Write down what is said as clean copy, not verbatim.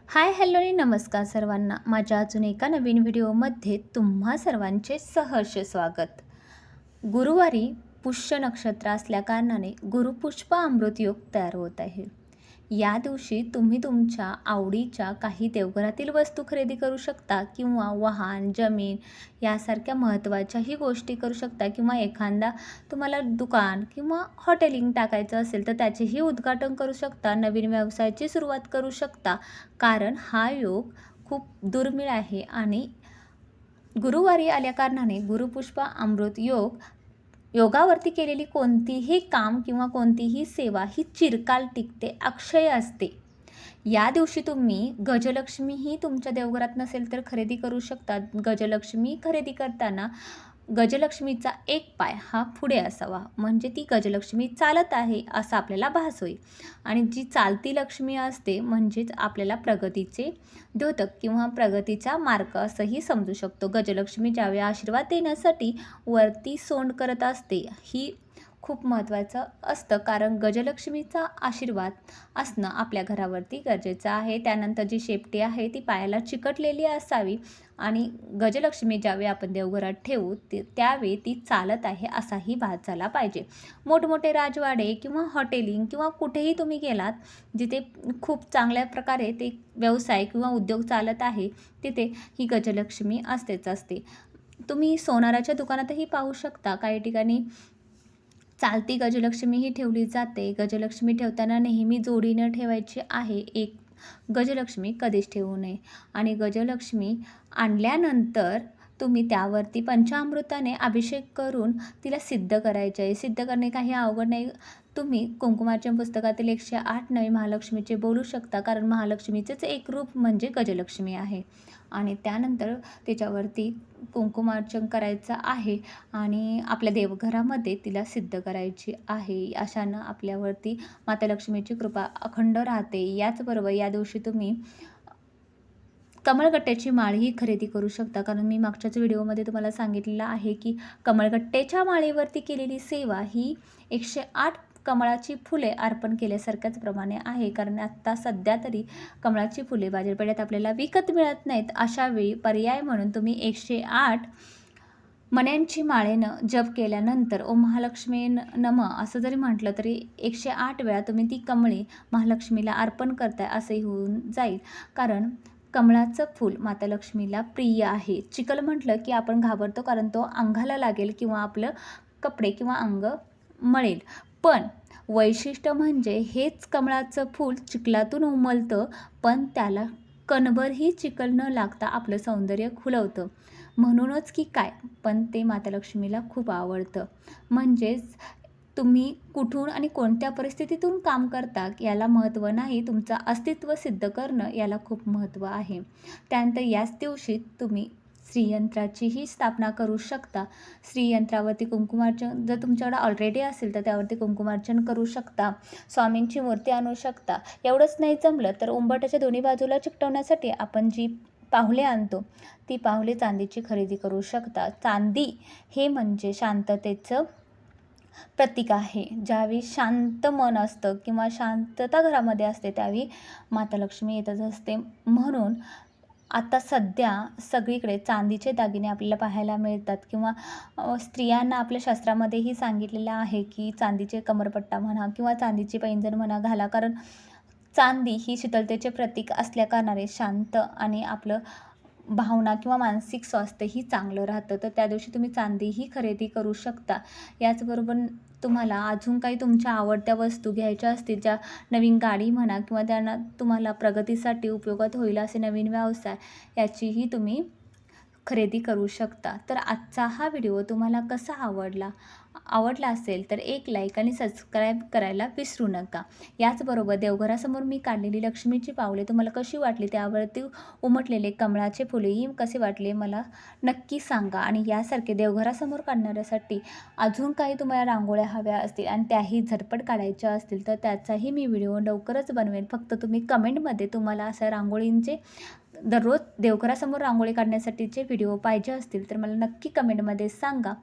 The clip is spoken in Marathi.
हाय हॅलो आणि नमस्कार सर्वांना. माझ्या अजून एका नवीन व्हिडिओमध्ये तुम्हा सर्वांचे सहर्ष स्वागत. गुरुवारी पुष्य नक्षत्र असल्या कारणाने गुरुपुष्प अमृत योग तयार होत आहे. या दिवशी तुम्ही तुमच्या आवडीच्या काही देवघरातील वस्तू खरेदी करू शकता किंवा वाहन, जमीन यासारख्या महत्त्वाच्याही गोष्टी करू शकता किंवा एखादा तुम्हाला दुकान किंवा हॉटेलिंग टाकायचं असेल तर त्याचेही उद्घाटन करू शकता. नवीन व्यवसायाची सुरुवात करू शकता, कारण हा योग खूप दुर्मिळ आहे आणि गुरुवारी आल्या कारणाने गुरुपुष्प अमृत योगावरती केलेली कोणतीही काम किंवा कोणतीही सेवा ही चिरकाल टिकते, अक्षय असते. या दिवशी तुम्ही गजलक्ष्मी ही तुमच्या देवघरात नसेल तर खरेदी करू शकता. गजलक्ष्मी खरेदी करताना गजलक्ष्मीचा एक पाय हा पुढे असावा, म्हणजे ती गजलक्ष्मी चालत आहे असा आपल्याला भास होईल. आणि जी चालती लक्ष्मी असते म्हणजेच आपल्याला प्रगतीचे द्योतक किंवा प्रगतीचा मार्ग असंही समजू शकतो. गजलक्ष्मी ज्यावेळी आशीर्वाद देण्यासाठी वरती सोंड करत असते ही खूप महत्त्वाचं असतं, कारण गजलक्ष्मीचा आशीर्वाद असणं आपल्या घरावरती गरजेचं आहे. त्यानंतर जी शेपटी आहे ती पायाला चिकटलेली असावी आणि गजलक्ष्मी ज्यावेळी आपण देवघरात ठेवू त्यावेळी ती चालत आहे असाही भास झाला पाहिजे. मोठमोठे राजवाडे किंवा हॉटेलिंग किंवा कुठेही तुम्ही गेलात जिथे खूप चांगल्या प्रकारे ते व्यवसाय किंवा उद्योग चालत आहे तिथे ही गजलक्ष्मी असतेच असते. तुम्ही सोनाराच्या दुकानातही पाहू शकता, काही ठिकाणी चालती गजलक्ष्मी ही ठेवली जाते. गजलक्ष्मी ठेवताना नेहमी जोडीनं ठेवायची आहे. एक गजलक्ष्मी कधीच ठेवू नये. आणि गजलक्ष्मी आणल्यानंतर तुम्ही त्यावरती पंचामृताने अभिषेक करून तिला सिद्ध करायचे आहे. सिद्ध करणे काही अवघड नाही. तुम्ही कुंकुमार्चन पुस्तकातील 108 नवे महालक्ष्मीचे बोलू शकता, कारण महालक्ष्मीचेच एक रूप म्हणजे गजलक्ष्मी आहे. आणि त्यानंतर त्याच्यावरती कुंकुमार्चन करायचं आहे आणि आपल्या देवघरामध्ये तिला सिद्ध करायची आहे. अशानं आपल्यावरती माता लक्ष्मीची कृपा अखंड राहते. याचबरोबर या दिवशी तुम्ही कमळगट्ट्याची माळही खरेदी करू शकता, कारण मी मागच्याच व्हिडिओमध्ये तुम्हाला सांगितलेलं आहे की कमळगट्ट्याच्या माळेवरती केलेली सेवा ही 108 कमळाची फुले अर्पण केल्यासारख्याच प्रमाणे आहे. कारण आत्ता सध्या तरी कमळाची फुले बाजारपेठेत आपल्याला विकत मिळत नाहीत. अशावेळी पर्याय म्हणून तुम्ही 108 मण्यांची माळेनं जप केल्यानंतर ओम महालक्ष्मी नमः असं जरी म्हटलं तरी 108 वेळा तुम्ही ती कमळे महालक्ष्मीला अर्पण करताय असंही होऊन जाईल. कारण कमळाचं फूल माता लक्ष्मीला प्रिय आहे. चिखल म्हटलं की आपण घाबरतो, कारण तो अंगाला लागेल किंवा आपलं कपडे किंवा अंग मळेल. पण वैशिष्ट्य म्हणजे हेच कमळाचं फूल चिखलातून उमलतं, पण त्याला कणभरही चिखल न लागता आपलं सौंदर्य खुलवतं. म्हणूनच की काय, पण ते माता लक्ष्मीला खूप आवडतं. म्हणजेच तुम्ही कुठून आणि कोणत्या परिस्थितीतून काम करता याला महत्त्व नाही, तुमचं अस्तित्व सिद्ध करणं याला खूप महत्त्व आहे. त्यानंतर याच दिवशी तुम्ही श्रीयंत्राचीही स्थापना करू शकता. श्रीयंत्रावरती कुंकुमार्चन जर तुमच्याकडे ऑलरेडी असेल तर त्यावरती कुंकुमार्चन करू शकता. स्वामींची मूर्ती आणू शकता. एवढंच नाही जमलं तर उंबरठ्याच्या दोन्ही बाजूला चिकटवण्यासाठी आपण जी पाहुले आणतो ती पाहुले चांदीची खरेदी करू शकता. चांदी हे म्हणजे शांततेचं प्रतीक आहे. ज्यावेळी शांत मन असतं किंवा शांतता घरामध्ये असते त्यावेळी माता लक्ष्मी येतच असते. म्हणून आता सध्या सगळीकडे चांदीचे दागिने आपल्याला पाहायला मिळतात किंवा स्त्रियांना आपल्या शास्त्रामध्येही सांगितलेलं आहे की चांदीचे कमरपट्टा म्हणा किंवा चांदीचे पैंजण म्हणा घाला, कारण चांदी ही शीतलतेचे प्रतीक असल्या कारणाने शांत आणि आपलं भावना किंवा मानसिक स्वास्थ्यही चांगलं राहतं. तर त्या दिवशी तुम्ही चांदीही खरेदी करू शकता. याचबरोबर तुम्हाला अजून काही तुमच्या आवडत्या वस्तू घ्यायच्या असतील, ज्या नवीन गाडी म्हणा किंवा त्यांना तुम्हाला प्रगतीसाठी उपयोगात होईल असे नवीन व्यवसाय याचीही तुम्ही खरेदी करू शकता. तर आजचा हा व्हिडिओ तुम्हाला कसा आवडला असेल तर एक लाईक आणि सबस्क्राईब करायला विसरू नका. याचबरोबर देवघरासमोर मी काढलेली लक्ष्मीची पावले तुम्हाला कशी वाटली, त्यावरती उमटलेले कमळाचे फुलेही कसे वाटले मला नक्की सांगा. आणि यासारखे देवघरासमोर काढण्यासाठी अजून काही तुम्हाला रांगोळ्या हव्या असतील आणि त्याही झटपट काढायच्या असतील तर त्याचाही मी व्हिडिओ लवकरच बनवेन. फक्त तुम्ही कमेंटमध्ये तुम्हाला अशा रांगोळींचे दररोज देवघरासमोर रांगोळी काढण्यासाठीचे व्हिडिओ पाहिजे असतील तर मला नक्की कमेंटमध्ये सांगा.